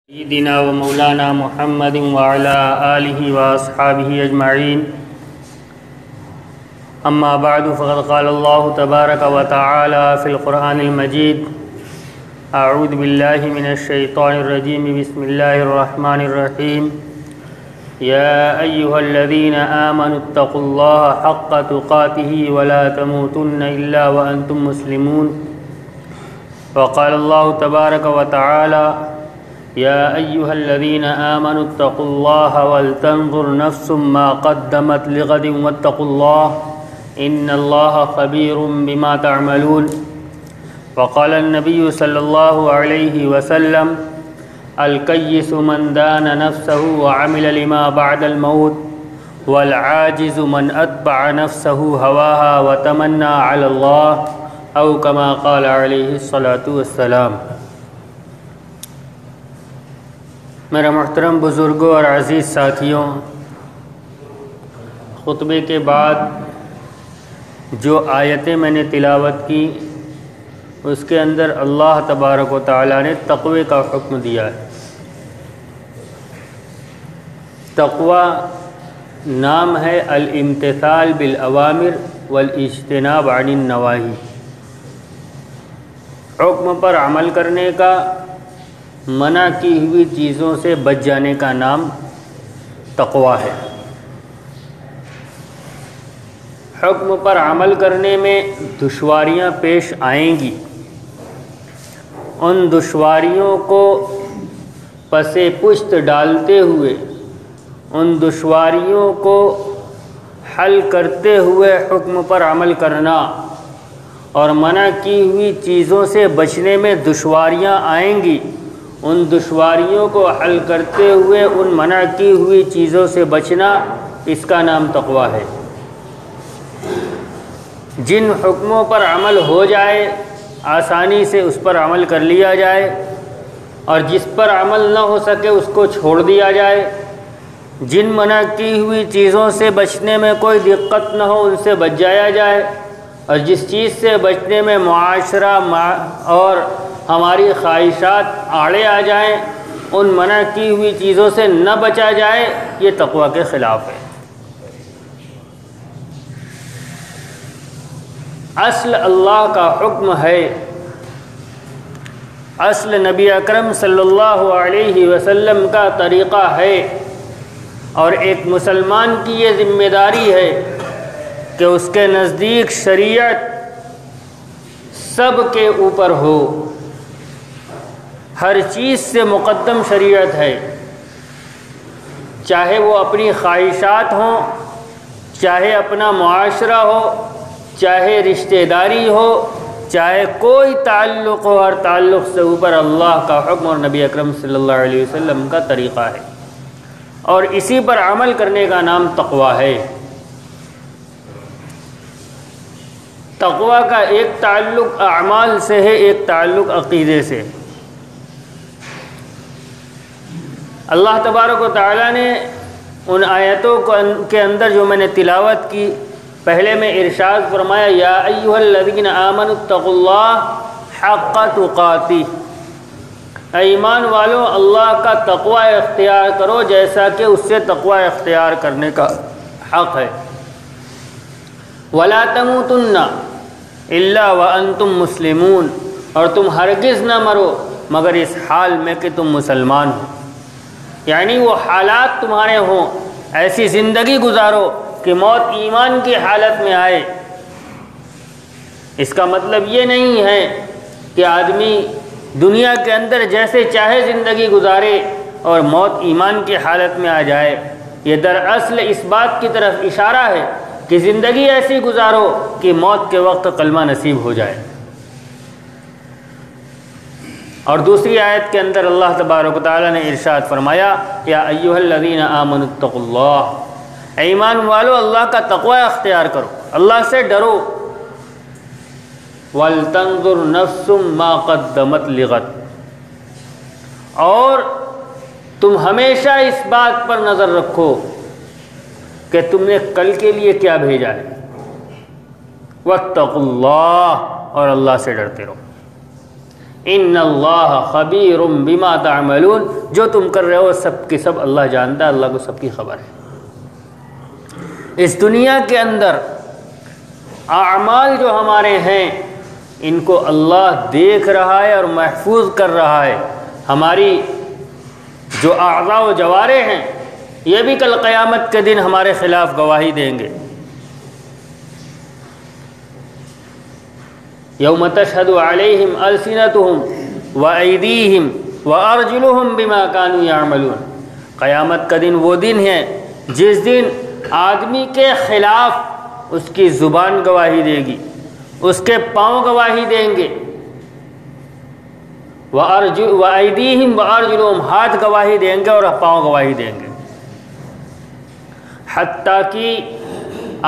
سیدنا و مولانا محمد وعلى آلہ واصحابہ اجمعین اما بعد فقد قال اللہ تبارک و تعالی فی القرآن المجید اعوذ باللہ من الشیطان الرجیم بسم اللہ الرحمن الرحیم یا ایہا الذین آمنوا اتقوا اللہ حق تقاتہ ولا تموتن الا وانتم مسلمون وقال اللہ تبارک و تعالی یا ایہا الذین آمنوا اتقوا اللہ ولتنظر نفس ما قدمت لغد واتقوا اللہ ان اللہ خبیر بما تعملون وقال النبی صلی اللہ علیہ وسلم الکیس من دان نفسه وعمل لما بعد الموت والعاجز من اتبع نفسه هواها وتمنى على الله او كما قال علیہ الصلاة والسلام۔ میرا محترم بزرگوں اور عزیز ساتھیوں، خطبے کے بعد جو آیتیں میں نے تلاوت کی اس کے اندر اللہ تبارک و تعالیٰ نے تقوی کا حکم دیا ہے۔ تقوی نام ہے الامتثال بالاوامر والاجتناب عن النواہی، حکم پر عمل کرنے کا، منع کی ہوئی چیزوں سے بچ جانے کا نام تقوی ہے۔ حکم پر عمل کرنے میں دشواریاں پیش آئیں گی، ان دشواریوں کو پس پشت ڈالتے ہوئے، ان دشواریوں کو حل کرتے ہوئے حکم پر عمل کرنا، اور منع کی ہوئی چیزوں سے بچنے میں دشواریاں آئیں گی، ان دشواریوں کو حل کرتے ہوئے ان منع کی ہوئی چیزوں سے بچنا، اس کا نام تقوی ہے۔ جن حکموں پر عمل ہو جائے آسانی سے اس پر عمل کر لیا جائے، اور جس پر عمل نہ ہو سکے اس کو چھوڑ دیا جائے، جن منع کی ہوئی چیزوں سے بچنے میں کوئی دقت نہ ہو ان سے بچ جایا جائے، اور جس چیز سے بچنے میں معاشرہ اور ہماری خواہشات آڑے آ جائیں ان منع کی ہوئی چیزوں سے نہ بچا جائے، یہ تقوی کے خلاف ہے۔ اصل اللہ کا حکم ہے، اصل نبی اکرم صلی اللہ علیہ وسلم کا طریقہ ہے، اور ایک مسلمان کی یہ ذمہ داری ہے کہ اس کے نزدیک شریعت سب کے اوپر ہو، ہر چیز سے مقدم شریعت ہے، چاہے وہ اپنی خواہشات ہوں، چاہے اپنا معاشرہ ہو، چاہے رشتہ داری ہو، چاہے کوئی تعلق ہو، ہر تعلق سے اوپر اللہ کا حکم اور نبی اکرم صلی اللہ علیہ وسلم کا طریقہ ہے، اور اسی پر عمل کرنے کا نام تقوی ہے۔ تقوی کا ایک تعلق اعمال سے ہے، ایک تعلق عقیدے سے۔ اللہ تبارک و تعالیٰ نے ان آیتوں کے اندر جو میں نے تلاوت کی، پہلے میں ارشاد فرمایا یا ایھا الذین آمنوا اتقوا اللہ حق تقاتہ، اے ایمان والو اللہ کا تقوی اختیار کرو جیسا کہ اس سے تقوی اختیار کرنے کا حق ہے۔ ولا تموتن الا وانتم مسلمون، اور تم ہرگز نہ مرو مگر اس حال میں کہ تم مسلمان ہو، یعنی وہ حالات تمہارے ہوں، ایسی زندگی گزارو کہ موت ایمان کی حالت میں آئے۔ اس کا مطلب یہ نہیں ہے کہ آدمی دنیا کے اندر جیسے چاہے زندگی گزارے اور موت ایمان کی حالت میں آ جائے، یہ دراصل اس بات کی طرف اشارہ ہے کہ زندگی ایسی گزارو کہ موت کے وقت کلمہ نصیب ہو جائے۔ اور دوسری آیت کے اندر اللہ تبارک و تعالیٰ نے ارشاد فرمایا یا ایھا الذین آمنوا اتقوا اللہ، اے ایمان والو اللہ کا تقوی اختیار کرو، اللہ سے ڈرو۔ وَلْتَنظُرْ نَفْسٌ مَا قَدَّمَتْ لِغَدٍ، اور تم ہمیشہ اس بات پر نظر رکھو کہ تم نے کل کے لیے کیا بھیجا ہے۔ وَاتَّقُوا اللَّهَ، اور اللہ سے ڈرتے رہو۔ ان اللہ خبیر بما تعملون، جو تم کر رہے ہو سب کے سب اللہ جانتا ہے، اللہ کو سب کی خبر ہے۔ اس دنیا کے اندر اعمال جو ہمارے ہیں ان کو اللہ دیکھ رہا ہے اور محفوظ کر رہا ہے۔ ہماری جو اعضاء و جوارح ہیں یہ بھی کل قیامت کے دن ہمارے خلاف گواہی دیں گے۔ یوم تشہد علیہم السنتہم وایدیہم وارجلہم بما کانوا یعملون، قیامت کا دن وہ دن ہے جس دن آدمی کے خلاف اس کی زبان گواہی دے گی، اس کے پاؤں گواہی دیں گے، وَأَيْدِيهِمْ وَأَرْجُلُهُمْ، ہاتھ گواہی دیں گے اور پاؤں گواہی دیں گے، حتیٰ کہ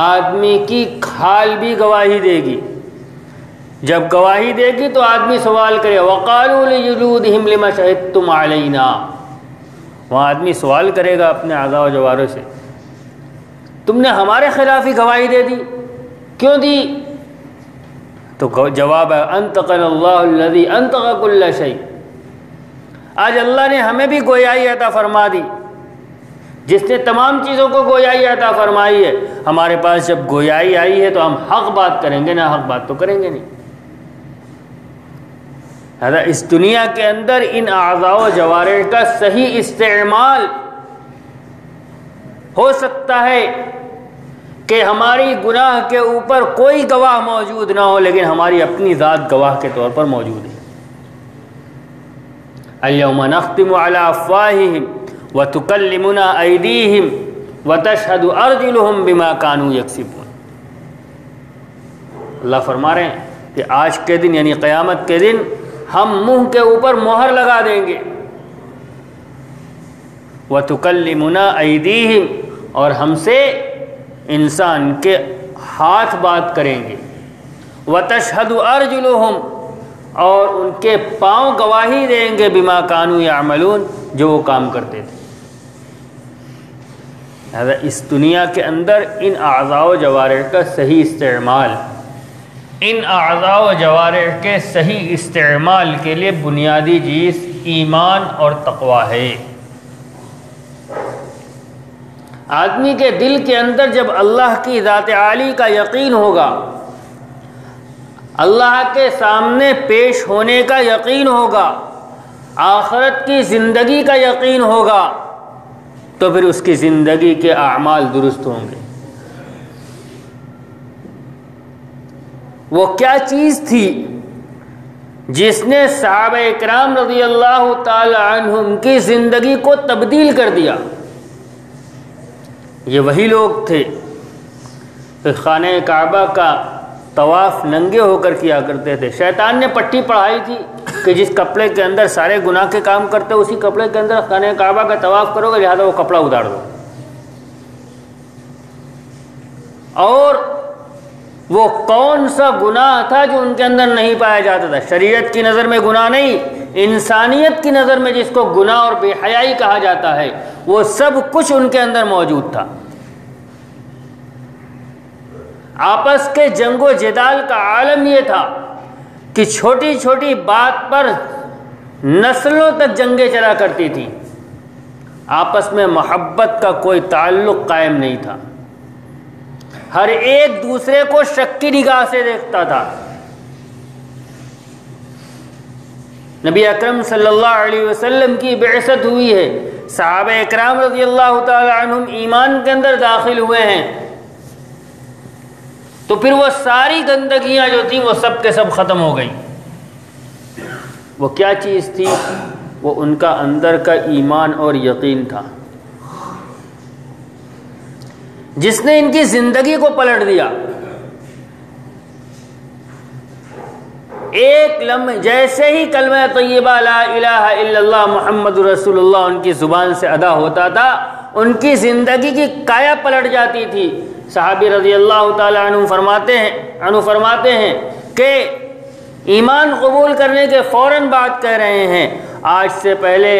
آدمی کی کھال بھی گواہی دے گی۔ جب گواہی دے گی تو آدمی سوال کرے وَقَالُوا لِجُلُودِهِمْ لِمَ شَهِدتُّمْ عَلَيْنَا، وہاں آدمی سوال کرے گا اپنے اعضاء و جوارح سے، تم نے ہمارے خلاف ہی گواہی دے دی، کیوں دی؟ تو جواب ہے انطقنا اللہ الذی انطق کل شیء، آج اللہ نے ہمیں بھی گویائی عطا فرما دی، جس نے تمام چیزوں کو گویائی عطا فرمائی ہے۔ ہمارے پاس جب گویائی آئی ہے تو ہم حق بات کریں گے، نہ حق بات تو کریں گے نہیں۔ لہذا اس دنیا کے اندر ان اعضاء و جوارح کا صحیح استعمال ہو سکتا ہے کہ ہماری گناہ کے اوپر کوئی گواہ موجود نہ ہو، لیکن ہماری اپنی ذات گواہ کے طور پر موجود ہے۔ الیوم نختم علی افواہہم وتکلمنا ایدیہم وتشہد ارجلہم بما کانوا یکسبون۔ اللہ فرما رہے ہیں کہ آج کے دن یعنی قیامت کے دن ہم منہ کے اوپر مہر لگا دیں گے، وتکلمنا ایدیہم، اور ہم سے انسان کے ہاتھ بات کریں گے، وتشہد ارجلہم، اور ان کے پاؤں گواہی دیں گے، بما کانوا یعملون، جو وہ کام کرتے تھے۔ لہذا اس دنیا کے اندر ان اعضاء و جوارح کا صحیح استعمال، ان اعضاء و جوارح کے صحیح استعمال کے لیے بنیادی چیز ایمان اور تقوی ہے۔ آدمی کے دل کے اندر جب اللہ کی ذات عالی کا یقین ہوگا، اللہ کے سامنے پیش ہونے کا یقین ہوگا، آخرت کی زندگی کا یقین ہوگا، تو پھر اس کی زندگی کے اعمال درست ہوں گے۔ وہ کیا چیز تھی جس نے صحابہ اکرام رضی اللہ تعالی عنہم کی زندگی کو تبدیل کر دیا؟ یہ وہی لوگ تھے کہ خانہ کعبہ کا طواف ننگے ہو کر کیا کرتے تھے۔ شیطان نے پٹی پڑھائی تھی کہ جس کپڑے کے اندر سارے گناہ کے کام کرتے اسی کپڑے کے اندر خانہ کعبہ کا طواف کرو گے، لہذا وہ کپڑا اتار دو۔ اور وہ کون سا گناہ تھا جو ان کے اندر نہیں پایا جاتا تھا؟ شریعت کی نظر میں گناہ نہیں، انسانیت کی نظر میں جس کو گناہ اور بے حیائی کہا جاتا ہے، وہ سب کچھ ان کے اندر موجود تھا۔ آپس کے جنگ و جدال کا عالم یہ تھا کہ چھوٹی چھوٹی بات پر نسلوں تک جنگیں چلا کرتی تھیں، آپس میں محبت کا کوئی تعلق قائم نہیں تھا، ہر ایک دوسرے کو شک کی نگاہ سے دیکھتا تھا۔ نبی اکرم صلی اللہ علیہ وسلم کی بعثت ہوئی ہے، صحابہ اکرام رضی اللہ تعالی عنہم ایمان کے اندر داخل ہوئے ہیں، تو پھر وہ ساری گندگیاں جو تھیں وہ سب کے سب ختم ہو گئیں۔ وہ کیا چیز تھی؟ وہ ان کا اندر کا ایمان اور یقین تھا، جس نے ان کی زندگی کو پلٹ دیا۔ ایک لمحے جیسے ہی کلمہ طیبہ لا الہ الا اللہ محمد رسول اللہ ان کی زبان سے ادا ہوتا تھا، ان کی زندگی کی کایا پلٹ جاتی تھی۔ صحابی رضی اللہ تعالی عنہ فرماتے ہیں کہ ایمان قبول کرنے کے فوراً بعد کہہ رہے ہیں، آج سے پہلے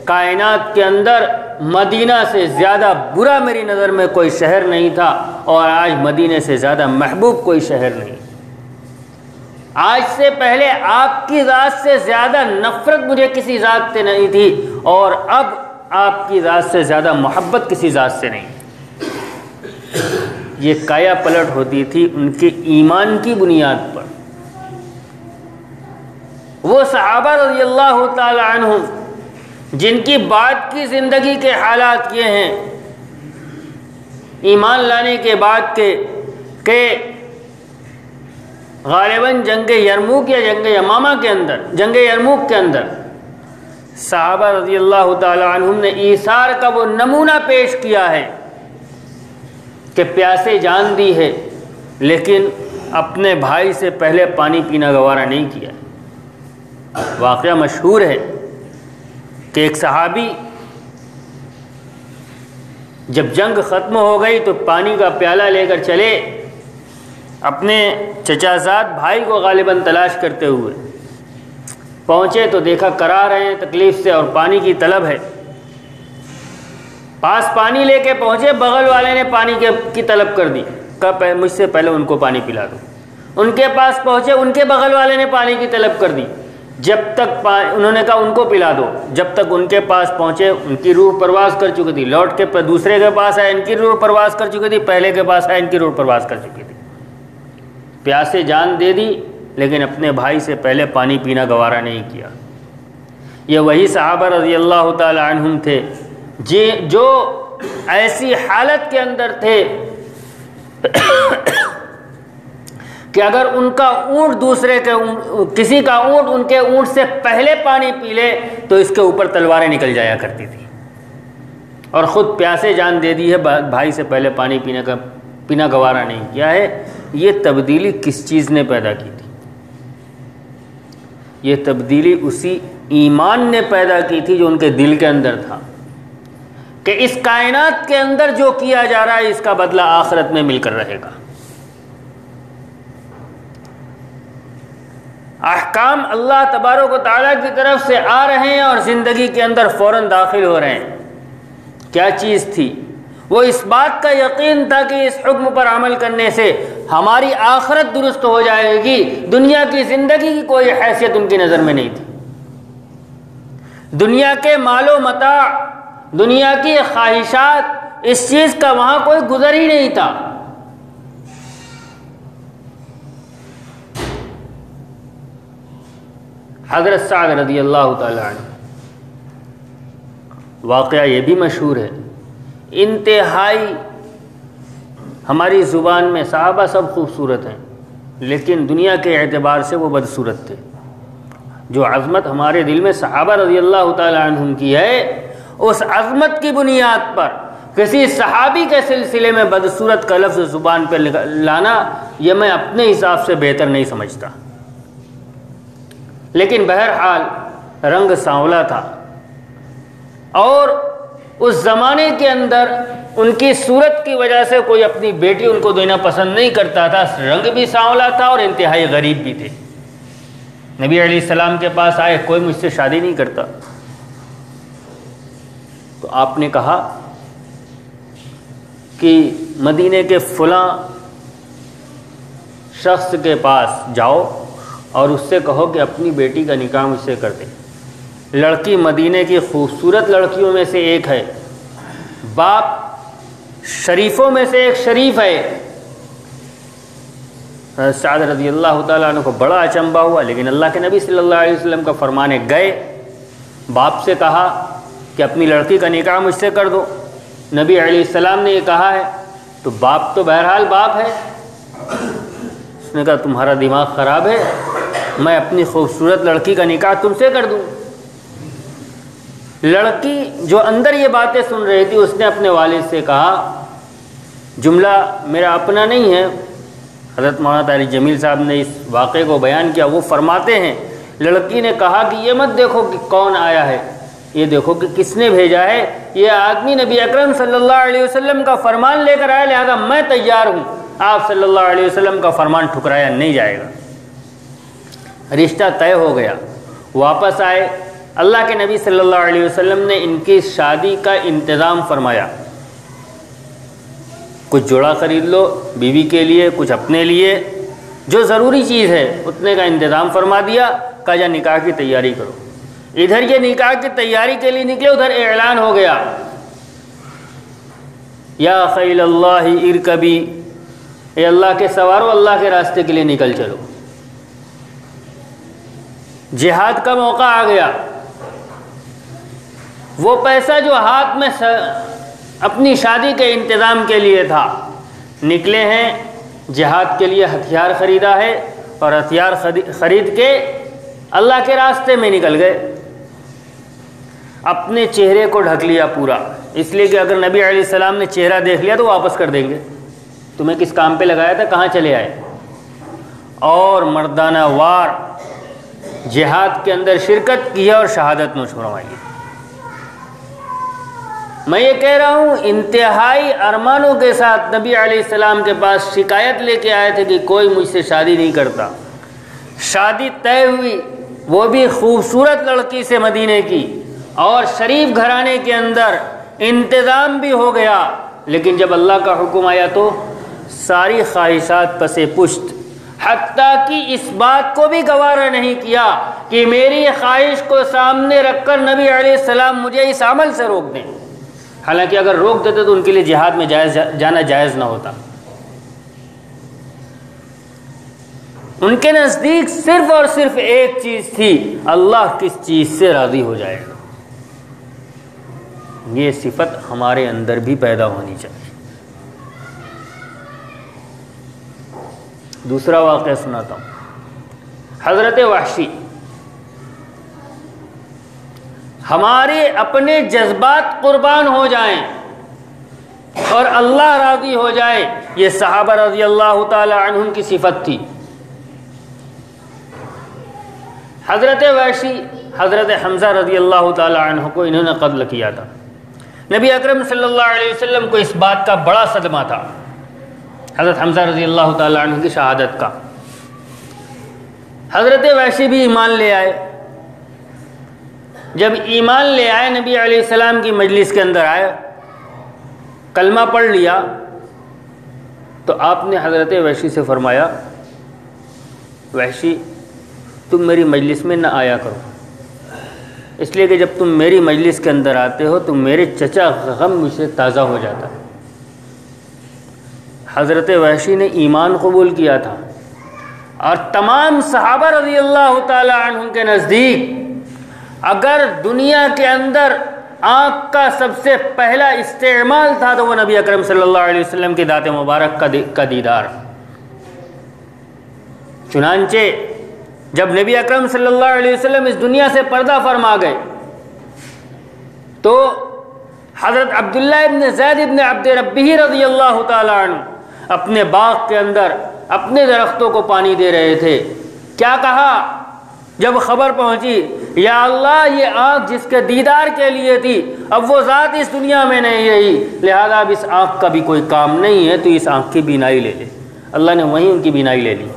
کائنات کے اندر مدینہ سے زیادہ برا میری نظر میں کوئی شہر نہیں تھا، اور آج مدینہ سے زیادہ محبوب کوئی شہر نہیں۔ آج سے پہلے آپ کی ذات سے زیادہ نفرت مجھے کسی ذات سے نہیں تھی، اور اب آپ کی ذات سے زیادہ محبت کسی ذات سے نہیں۔ یہ کایا پلٹ ہوتی تھی ان کے ایمان کی بنیاد پر۔ وہ صحابہ رضی اللہ تعالی عنہم جن کی بعد کی زندگی کے حالات یہ ہیں، ایمان لانے کے بعد کہ غالباً جنگ یرموک یا جنگ یمامہ کے اندر، جنگ یرموک کے اندر صحابہ رضی اللہ تعالی عنہم نے ایثار کا وہ نمونہ پیش کیا ہے کہ پیاسے جان دی ہے لیکن اپنے بھائی سے پہلے پانی پینا گوارا نہیں کیا۔ واقعہ مشہور ہے کہ ایک صحابی جب جنگ ختم ہو گئی تو پانی کا پیالہ لے کر چلے اپنے چچا زاد بھائی کو غالباً تلاش کرتے ہوئے۔ پہنچے تو دیکھا کرا رہے ہیں تکلیف سے اور پانی کی طلب ہے۔ پاس پانی لے کے پہنچے، بغل والے نے پانی کی طلب کر دی، کہا مجھ سے پہلے ان کو پانی پلا دو۔ ان کے پاس پہنچے، ان کے بغل والے نے پانی کی طلب کر دی، جب تک انہوں نے کہا ان کو پلا دو، جب تک ان کے پاس پہنچے ان کی روح پرواز کر چکی تھی، لوٹ کے دوسرے کے پاس آئے ان کی روح پرواز کر چکی تھی، پہلے کے پاس آئے ان کی روح پرواز کر چکی تھی۔ پیاسے جان دے دی لیکن اپنے بھائی سے پہلے پانی پینا گوارا نہیں کیا۔ یہ وہی صحابہ رضی اللہ تعالی عنہم تھے جو ایسی حالت کے اندر تھے کہ اگر ان کا اونٹ کسی کا اونٹ ان کے اونٹ سے پہلے پانی پی لے تو اس کے اوپر تلواریں نکل جایا کرتی تھی، اور خود پیاسے جان دے دی ہے، بھائی سے پہلے پانی پینا گوارا نہیں کیا ہے۔ یہ تبدیلی کس چیز نے پیدا کی تھی؟ یہ تبدیلی اسی ایمان نے پیدا کی تھی جو ان کے دل کے اندر تھا کہ اس کائنات کے اندر جو کیا جا رہا ہے اس کا بدلہ آخرت میں مل کر رہے گا۔ احکام اللہ تبارک و تعالیٰ کی طرف سے آ رہے ہیں اور زندگی کے اندر فوراً داخل ہو رہے ہیں۔ کیا چیز تھی؟ وہ اس بات کا یقین تھا کہ اس حکم پر عمل کرنے سے ہماری آخرت درست ہو جائے گی، دنیا کی زندگی کی کوئی حیثیت ان کی نظر میں نہیں تھی۔ دنیا کے مال و متاع، دنیا کی خواہشات، اس چیز کا وہاں کوئی گزر ہی نہیں تھا۔ حضرت سعد رضی اللہ تعالی عنہ، واقعہ یہ بھی مشہور ہے، انتہائی ہماری زبان میں صحابہ سب خوبصورت ہیں لیکن دنیا کے اعتبار سے وہ بدصورت تھے۔ جو عظمت ہمارے دل میں صحابہ رضی اللہ تعالی عنہم کی ہے، اس عظمت کی بنیاد پر کسی صحابی کے سلسلے میں بدصورت کا لفظ زبان پہ لانا یہ میں اپنے حساب سے بہتر نہیں سمجھتا۔ لیکن بہرحال رنگ سانولا تھا، اور اس زمانے کے اندر ان کی صورت کی وجہ سے کوئی اپنی بیٹی ان کو دینا پسند نہیں کرتا تھا۔ رنگ بھی سانولا تھا اور انتہائی غریب بھی تھے۔ نبی علیہ السلام کے پاس آئے، کوئی مجھ سے شادی نہیں کرتا، تو آپ نے کہا کہ مدینے کے فلاں شخص کے پاس جاؤ اور اس سے کہو کہ اپنی بیٹی کا نکاح مجھ سے کر دے۔ لڑکی مدینے کی خوبصورت لڑکیوں میں سے ایک ہے، باپ شریفوں میں سے ایک شریف ہے۔ حضرت سعد رضی اللہ تعالیٰ عنہ کو بڑا اچنبھا ہوا، لیکن اللہ کے نبی صلی اللہ علیہ وسلم کا فرمان ہے، گئے باپ سے کہا کہ اپنی لڑکی کا نکاح مجھ سے کر دو۔ نبی علیہ السلام نے یہ کہا ہے تو باپ تو بہرحال باپ ہے۔ اس نے کہا تمہارا دماغ خراب ہے، میں اپنی خوبصورت لڑکی کا نکاح تم سے کر دوں؟ لڑکی جو اندر یہ باتیں سن رہی تھی اس نے اپنے والد سے کہا، جملہ میرا اپنا نہیں ہے، حضرت مولانا طاہر جمیل صاحب نے اس واقعے کو بیان کیا، وہ فرماتے ہیں لڑکی نے کہا کہ یہ مت دیکھو کہ کون آیا ہے، یہ دیکھو کہ کس نے بھیجا ہے، یہ آدمی نبی اکرم صلی اللہ علیہ وسلم کا فرمان لے کر آیا، لہذا میں تیار ہوں، آپ صلی اللہ علیہ وسلم کا فرمان ٹھکرایا نہیں جائے گا۔ رشتہ طے ہو گیا، واپس آئے، اللہ کے نبی صلی اللہ علیہ وسلم نے ان کی شادی کا انتظام فرمایا، کچھ جوڑا خرید لو بیوی کے لیے، کچھ اپنے لیے، جو ضروری چیز ہے اتنے کا انتظام فرما دیا، کہا جا نکاح کی تیاری کرو۔ ادھر یہ نکاح کی تیاری کے لیے نکلے، ادھر اعلان ہو گیا یا خیل اللہ ارکبی، اے اللہ کے سوارو، اللہ کے راستے کے لیے نکل چلو۔ جہاد کا موقع آ گیا، وہ پیسہ جو ہاتھ میں اپنی شادی کے انتظام کے لیے تھا، نکلے ہیں جہاد کے لیے، ہتھیار خریدا ہے اور ہتھیار خرید کے اللہ کے راستے میں نکل گئے۔ اپنے چہرے کو ڈھک لیا پورا، اس لیے کہ اگر نبی علیہ السلام نے چہرہ دیکھ لیا تو واپس کر دیں گے، تمہیں کس کام پہ لگایا تھا، کہاں چلے آئے۔ اور مردانہ وار جہاد کے اندر شرکت کی ہے اور شہادت نوش فرمائی ہے۔ میں یہ کہہ رہا ہوں، انتہائی ارمانوں کے ساتھ نبی علیہ السلام کے پاس شکایت لے کے آئے تھے کہ کوئی مجھ سے شادی نہیں کرتا۔ شادی طے ہوئی، وہ بھی خوبصورت لڑکی سے مدینے کی، اور شریف گھرانے کے اندر انتظام بھی ہو گیا، لیکن جب اللہ کا حکم آیا تو ساری خواہشات پسے پشت، حتیٰ کہ اس بات کو بھی گوارا نہیں کیا کہ میری خواہش کو سامنے رکھ کر نبی علیہ السلام مجھے اس عمل سے روک دیں۔ حالانکہ اگر روک دیتے تو ان کے لیے جہاد میں جانا جائز نہ ہوتا۔ ان کے نزدیک صرف اور صرف ایک چیز تھی، اللہ کس چیز سے راضی ہو جائے گا۔ یہ صفت ہمارے اندر بھی پیدا ہونی چاہیے۔ دوسرا واقعہ سناتا ہوں۔ حضرت وحشی، ہمارے اپنے جذبات قربان ہو جائیں اور اللہ راضی ہو جائے، یہ صحابہ رضی اللہ تعالی عنہم کی صفت تھی۔ حضرت وحشی حضرت حمزہ رضی اللہ تعالی عنہ کو انہوں نے قتل کیا تھا۔ نبی اکرم صلی اللہ علیہ وسلم کو اس بات کا بڑا صدمہ تھا، حضرت حمزہ رضی اللہ تعالی عنہ کی شہادت کا۔ حضرت وحشی بھی ایمان لے آئے۔ جب ایمان لے آئے، نبی علیہ السلام کی مجلس کے اندر آئے، کلمہ پڑھ لیا، تو آپ نے حضرت وحشی سے فرمایا، وحشی تم میری مجلس میں نہ آیا کرو، اس لیے کہ جب تم میری مجلس کے اندر آتے ہو تو میرے چچا غم مجھ سے تازہ ہو جاتا ہے۔ حضرت وحشی نے ایمان قبول کیا تھا، اور تمام صحابہ رضی اللہ تعالی عنہم کے نزدیک اگر دنیا کے اندر آنکھ کا سب سے پہلا استعمال تھا تو وہ نبی اکرم صلی اللہ علیہ وسلم کی ذات مبارک کا دیدار۔ چنانچہ جب نبی اکرم صلی اللہ علیہ وسلم اس دنیا سے پردہ فرما گئے تو حضرت عبداللہ ابن زید ابن عبد ربہ رضی اللہ تعالی عنہ اپنے باغ کے اندر اپنے درختوں کو پانی دے رہے تھے۔ کیا کہا جب خبر پہنچی، یا اللہ یہ آنکھ جس کے دیدار کے لیے تھی اب وہ ذات اس دنیا میں نہیں رہی، لہذا اب اس آنکھ کا بھی کوئی کام نہیں ہے، تو اس آنکھ کی بینائی لے لے۔ اللہ نے وہیں ان کی بینائی لے لی۔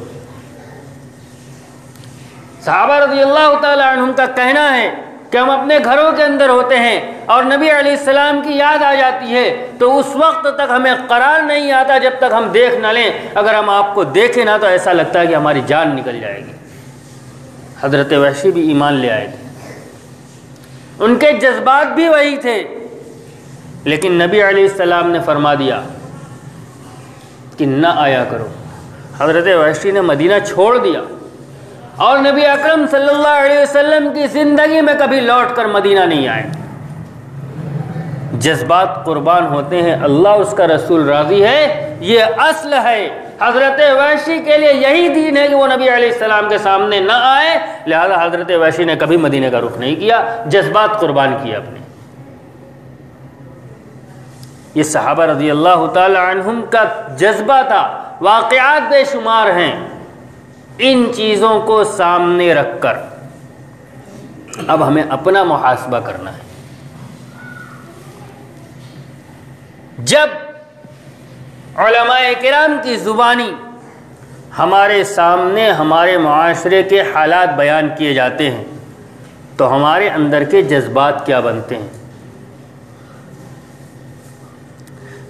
صحابہ رضی اللہ تعالی عنہم کا کہنا ہے کہ ہم اپنے گھروں کے اندر ہوتے ہیں اور نبی علیہ السلام کی یاد آ جاتی ہے تو اس وقت تک ہمیں قرار نہیں آتا جب تک ہم دیکھ نہ لیں۔ اگر ہم آپ کو دیکھیں نہ تو ایسا لگتا ہے کہ ہماری جان نکل جائے گی۔ حضرت وحشی بھی ایمان لے آئے تھے، ان کے جذبات بھی وہی تھے، لیکن نبی علیہ السلام نے فرما دیا کہ نہ آیا کرو۔ حضرت وحشی نے مدینہ چھوڑ دیا اور نبی اکرم صلی اللہ علیہ وسلم کی زندگی میں کبھی لوٹ کر مدینہ نہیں آئے۔ جذبات قربان ہوتے ہیں، اللہ اس کا رسول راضی ہے، یہ اصل ہے۔ حضرت وحشی کے لیے یہی دین ہے کہ وہ نبی علیہ السلام کے سامنے نہ آئے، لہذا حضرت وحشی نے کبھی مدینہ کا رخ نہیں کیا، جذبات قربان کیے اپنے۔ یہ صحابہ رضی اللہ تعالی عنہم کا جذبہ تھا۔ واقعات بے شمار ہیں، ان چیزوں کو سامنے رکھ کر اب ہمیں اپنا محاسبہ کرنا ہے۔ جب علماء کرام کی زبانی ہمارے سامنے ہمارے معاشرے کے حالات بیان کیے جاتے ہیں تو ہمارے اندر کے جذبات کیا بنتے ہیں؟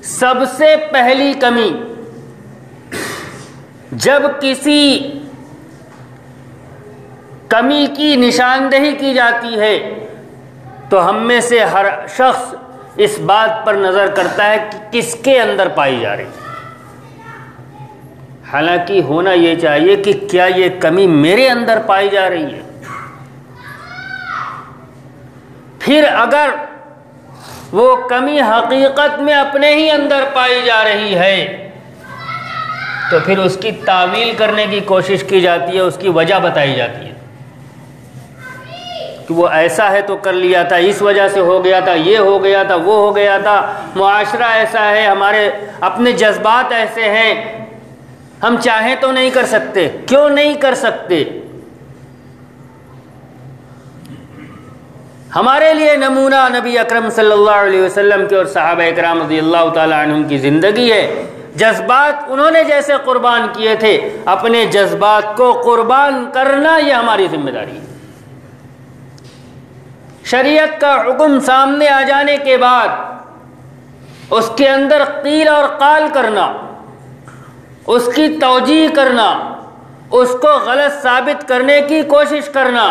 سب سے پہلی کمی جب کسی کمی کی نشاندہی کی جاتی ہے تو ہم میں سے ہر شخص اس بات پر نظر کرتا ہے کہ کس کے اندر پائی جا رہی ہے، حالانکہ ہونا یہ چاہیے کہ کیا یہ کمی میرے اندر پائی جا رہی ہے۔ پھر اگر وہ کمی حقیقت میں اپنے ہی اندر پائی جا رہی ہے تو پھر اس کی تعویل کرنے کی کوشش کی جاتی ہے، اس کی وجہ بتائی جاتی ہے کہ وہ ایسا ہے تو کر لیا تھا، اس وجہ سے ہو گیا تھا، یہ ہو گیا تھا، وہ ہو گیا تھا، معاشرہ ایسا ہے، ہمارے اپنے جذبات ایسے ہیں، ہم چاہیں تو نہیں کر سکتے۔ کیوں نہیں کر سکتے؟ ہمارے لیے نمونہ نبی اکرم صلی اللہ علیہ وسلم کے اور صحابہ اکرام رضی اللہ تعالی عنہم کی زندگی ہے۔ جذبات انہوں نے جیسے قربان کیے تھے، اپنے جذبات کو قربان کرنا یہ ہماری ذمہ داری ہے۔ شریعت کا حکم سامنے آ جانے کے بعد اس کے اندر قیل اور قال کرنا، اس کی توجیہ کرنا، اس کو غلط ثابت کرنے کی کوشش کرنا،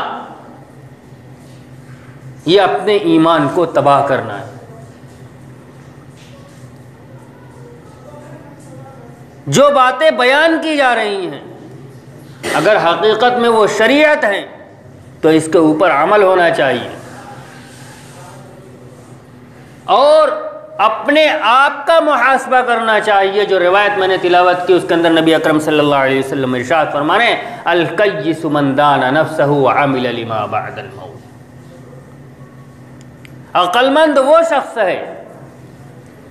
یہ اپنے ایمان کو تباہ کرنا ہے۔ جو باتیں بیان کی جا رہی ہیں اگر حقیقت میں وہ شریعت ہیں تو اس کے اوپر عمل ہونا چاہیے، اور اپنے آپ کا محاسبہ کرنا چاہیے۔ جو روایت میں نے تلاوت کی اس کے اندر نبی اکرم صلی اللہ علیہ وسلم ارشاد فرمانے الکیس من دان نفسہ وعمل لما بعد الموت، عقل مند وہ شخص ہے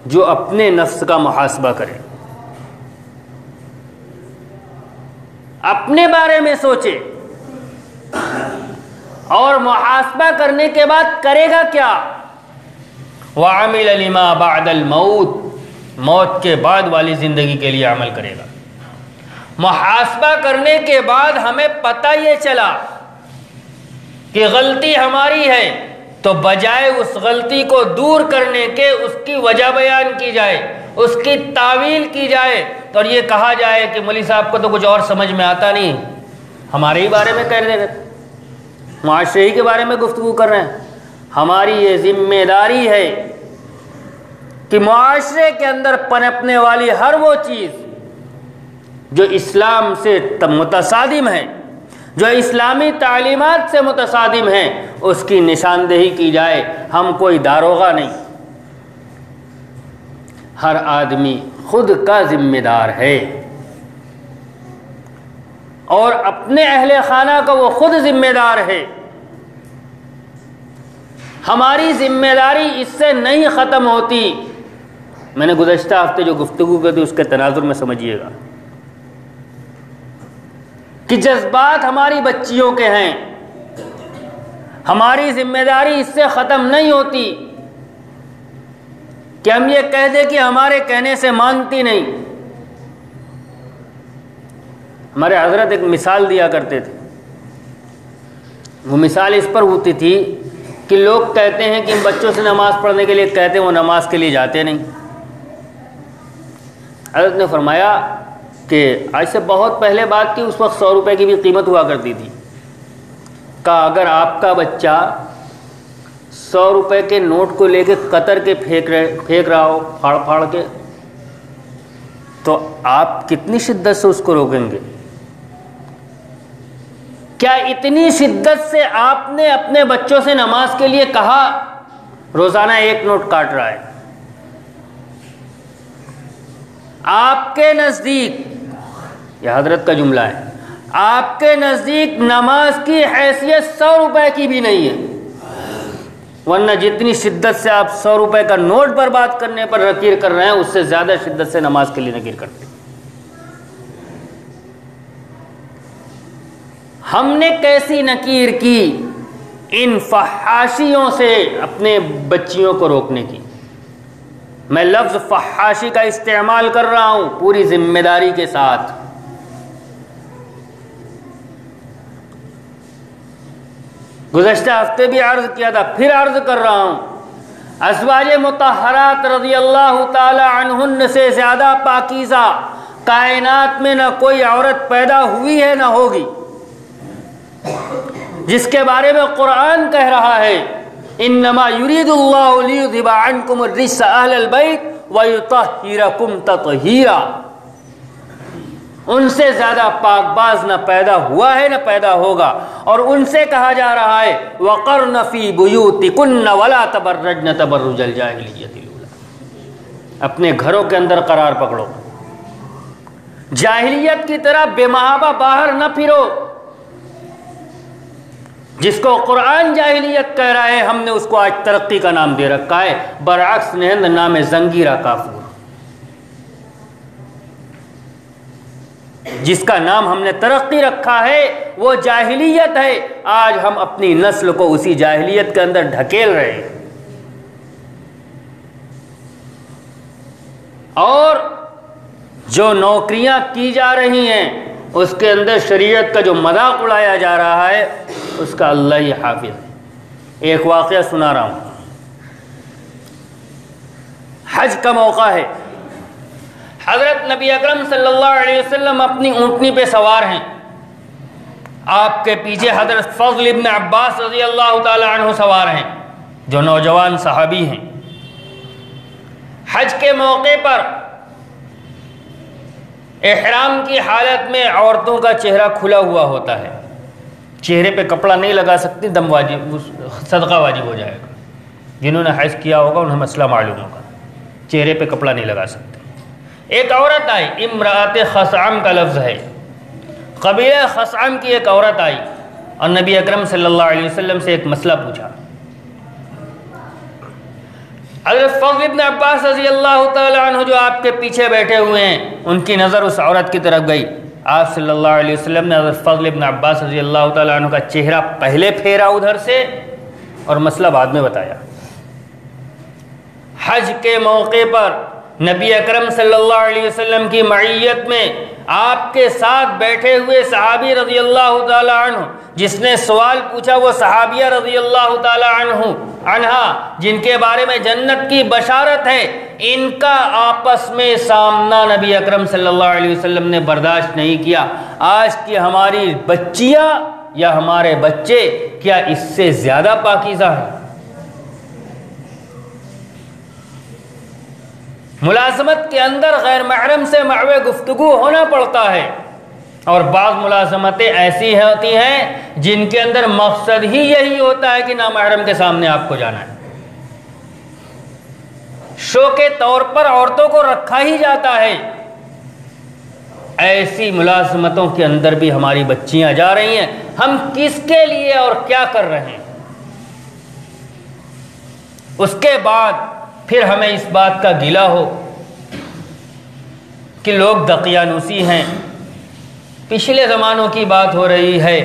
جو اپنے نفس کا محاسبہ کرے، اپنے بارے میں سوچے، اور محاسبہ کرنے کے بعد کرے گا کیا؟ وَعَمِلَ لِمَا بَعْدَ الْمَوْتِ، موت کے بعد والی زندگی کے لیے عمل کرے گا۔ محاسبہ کرنے کے بعد ہمیں پتہ یہ چلا کہ غلطی ہماری ہے تو بجائے اس غلطی کو دور کرنے کے اس کی وجہ بیان کی جائے، اس کی تعویل کی جائے، اور یہ کہا جائے کہ مولوی صاحب کو تو کچھ اور سمجھ میں آتا نہیں، ہمارے ہی بارے میں کہہ رہے ہیں، معاشرے ہی کے بارے میں گفتگو کر رہے ہیں۔ ہماری یہ ذمہ داری ہے کہ معاشرے کے اندر پنپنے والی ہر وہ چیز جو اسلام سے متصادم ہے، جو اسلامی تعلیمات سے متصادم ہیں، اس کی نشاندہی کی جائے۔ ہم کوئی داروغہ نہیں، ہر آدمی خود کا ذمہ دار ہے، اور اپنے اہل خانہ کا وہ خود ذمہ دار ہے۔ ہماری ذمہ داری اس سے نہیں ختم ہوتی۔ میں نے گزشتہ ہفتے جو گفتگو کی تھی اس کے تناظر میں سمجھیے گا کہ جذبات ہماری بچیوں کے ہیں، ہماری ذمہ داری اس سے ختم نہیں ہوتی کہ ہم یہ کہہ دیں کہ ہمارے کہنے سے مانتی نہیں۔ ہمارے حضرت ایک مثال دیا کرتے تھے، وہ مثال اس پر ہوتی تھی کہ لوگ کہتے ہیں کہ بچوں سے نماز پڑھنے کے لیے کہتے ہیں، وہ نماز کے لیے جاتے نہیں۔ حضرت نے فرمایا کہ آج سے بہت پہلے بات کی، اس وقت 100 روپے کی بھی قیمت ہوا کرتی تھی، کہا اگر آپ کا بچہ 100 روپے کے نوٹ کو لے کے قطر کے پھینک رہا ہو پھاڑ پھاڑ کے، تو آپ کتنی شدت سے اس کو روکیں گے؟ کیا اتنی شدت سے آپ نے اپنے بچوں سے نماز کے لیے کہا؟ روزانہ 1 نوٹ کاٹ رہا ہے۔ آپ کے نزدیک، یہ حضرت کا جملہ ہے، آپ کے نزدیک نماز کی حیثیت 100 روپے کی بھی نہیں ہے، ورنہ جتنی شدت سے آپ 100 روپے کا نوٹ برباد کرنے پر نکیر کر رہے ہیں اس سے زیادہ شدت سے نماز کے لیے نکیر کرتے ہیں۔ ہم نے کیسی نکیر کی ان فحاشیوں سے اپنے بچیوں کو روکنے کی؟ میں لفظ فحاشی کا استعمال کر رہا ہوں پوری ذمہ داری کے ساتھ۔ گزشتہ ہفتے بھی عرض کیا تھا، پھر عرض کر رہا ہوں، ازواج مطہرات رضی اللہ تعالی عنہن سے زیادہ پاکیزہ کائنات میں نہ کوئی عورت پیدا ہوئی ہے نہ ہوگی جس کے بارے میں قرآن کہہ رہا ہے انما یرید اللہ لیذھب عنکم الرجس اہل البیت ویطہرکم تطہیرا۔ ان سے زیادہ پاک باز نہ پیدا ہوا ہے نہ پیدا ہوگا، اور ان سے کہا جا رہا ہے وقرن فی بیوتکن ولا تبرجن تبرج الجاہلیۃ الاولی، اپنے گھروں کے اندر قرار پکڑو، جاہلیت کی طرح بے محابہ باہر نہ پھرو۔ جس کو قرآن جاہلیت کہہ رہا ہے ہم نے اس کو آج ترقی کا نام دے رکھا ہے، برعکس نہند نام زنگیرہ کافور، جس کا نام ہم نے ترقی رکھا ہے وہ جاہلیت ہے۔ آج ہم اپنی نسل کو اسی جاہلیت کے اندر ڈھکیل رہے ہیں، اور جو نوکریاں کی جا رہی ہیں اس کے اندر شریعت کا جو مذاق اڑایا جا رہا ہے اس کا اللہ ہی حافظ ہے۔ ایک واقعہ سنا رہا ہوں، حج کا موقع ہے، حضرت نبی اکرم صلی اللہ علیہ وسلم اپنی اونٹنی پہ سوار ہیں، آپ کے پیچھے حضرت فضل ابن عباس رضی اللہ تعالی عنہ سوار ہیں جو نوجوان صحابی ہیں۔ حج کے موقع پر احرام کی حالت میں عورتوں کا چہرہ کھلا ہوا ہوتا ہے، چہرے پہ کپڑا نہیں لگا سکتی، دم واجب، صدقہ واجب ہو جائے گا۔ جنہوں نے حج کیا ہوگا انہیں مسئلہ معلوم ہوگا، چہرے پہ کپڑا نہیں لگا سکتے۔ ایک عورت آئی، امرأت خثعم کا لفظ ہے، قبیلہ خثعم کی ایک عورت آئی اور نبی اکرم صلی اللہ علیہ وسلم سے ایک مسئلہ پوچھا۔ حضرت فضل ابن عباس رضی اللہ تعالی عنہ جو آپ کے پیچھے بیٹھے ہوئے ہیں ان کی نظر اس عورت کی طرف گئی، آپ صلی اللہ علیہ وسلم نے حضرت فضل ابن عباس رضی اللہ تعالی عنہ کا چہرہ پہلے پھیرا ادھر سے اور مسئلہ بعد میں بتایا۔ حج کے موقع پر نبی اکرم صلی اللہ علیہ وسلم کی معیت میں آپ کے ساتھ بیٹھے ہوئے صحابی رضی اللہ تعالی عنہ جس نے سوال پوچھا وہ صحابیہ رضی اللہ تعالی عنہا جن کے بارے میں جنت کی بشارت ہے، ان کا آپس میں سامنا نبی اکرم صلی اللہ علیہ وسلم نے برداشت نہیں کیا۔ آج کی ہماری بچیاں یا ہمارے بچے کیا اس سے زیادہ پاکیزہ ہیں؟ ملازمت کے اندر غیر محرم سے معوے گفتگو ہونا پڑتا ہے، اور بعض ملازمتیں ایسی ہوتی ہیں جن کے اندر مقصد ہی یہی ہوتا ہے کہ نامحرم کے سامنے آپ کو جانا ہے۔ شو کے طور پر عورتوں کو رکھا ہی جاتا ہے، ایسی ملازمتوں کے اندر بھی ہماری بچیاں جا رہی ہیں۔ ہم کس کے لیے اور کیا کر رہے ہیں؟ اس کے بعد پھر ہمیں اس بات کا گلہ ہو کہ لوگ دقیانوسی ہیں۔ پچھلے زمانوں کی بات ہو رہی ہے،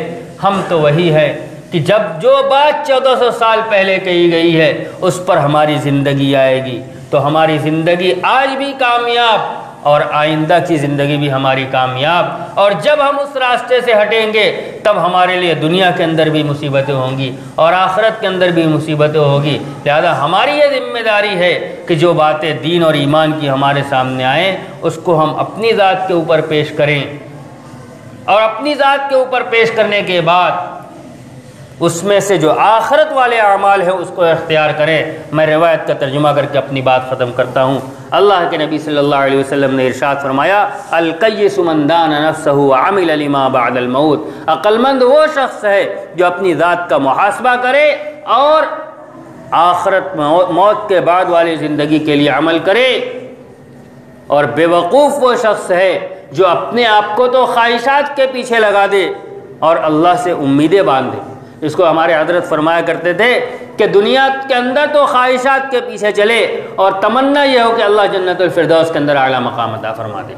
ہم تو وہی ہے کہ جب جو بات 1400 سال پہلے کہی گئی ہے اس پر ہماری زندگی آئے گی تو ہماری زندگی آج بھی کامیاب اور آئندہ کی زندگی بھی ہماری کامیاب، اور جب ہم اس راستے سے ہٹیں گے تب ہمارے لیے دنیا کے اندر بھی مصیبتیں ہوں گی اور آخرت کے اندر بھی مصیبتیں ہوگی۔ لہذا ہماری یہ ذمہ داری ہے کہ جو باتیں دین اور ایمان کی ہمارے سامنے آئیں اس کو ہم اپنی ذات کے اوپر پیش کریں، اور اپنی ذات کے اوپر پیش کرنے کے بعد اس میں سے جو آخرت والے اعمال ہیں اس کو اختیار کریں۔ میں روایت کا ترجمہ کر کے اپنی بات ختم کرتا ہوں۔ اللہ کے نبی صلی اللہ علیہ وسلم نے ارشاد فرمایا القیس من دان نفسہ وعمل لما بعد الموت، عقل مند وہ شخص ہے جو اپنی ذات کا محاسبہ کرے اور آخرت موت کے بعد والی زندگی کے لیے عمل کرے، اور بے وقوف وہ شخص ہے جو اپنے آپ کو تو خواہشات کے پیچھے لگا دے اور اللہ سے امیدیں باندھے۔ اس کو ہمارے حضرت فرمایا کرتے تھے کہ دنیا کے اندر تو خواہشات کے پیچھے چلے اور تمنا یہ ہو کہ اللہ جنت الفردوس کے اندر اعلیٰ مقام عطا فرما دے۔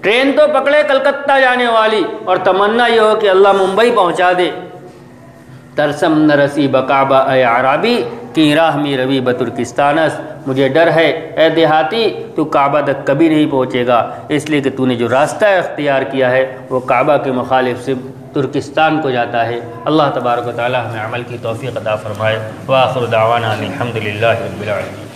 ٹرین تو پکڑے کلکتہ جانے والی اور تمنا یہ ہو کہ اللہ ممبئی پہنچا دے۔ ترسم نہ رسی بکعبہ اے عرابی کی راہ می روی بترکستانس، مجھے ڈر ہے اے دیہاتی تو کعبہ تک کبھی نہیں پہنچے گا، اس لیے کہ تو نے جو راستہ اختیار کیا ہے وہ کعبہ کے مخالف سے ترکستان کو جاتا ہے۔ اللہ تبارک و تعالی ہمیں عمل کی توفیق عطا فرمائے۔ وآخر دعوانا الحمد للہ رب العالمین۔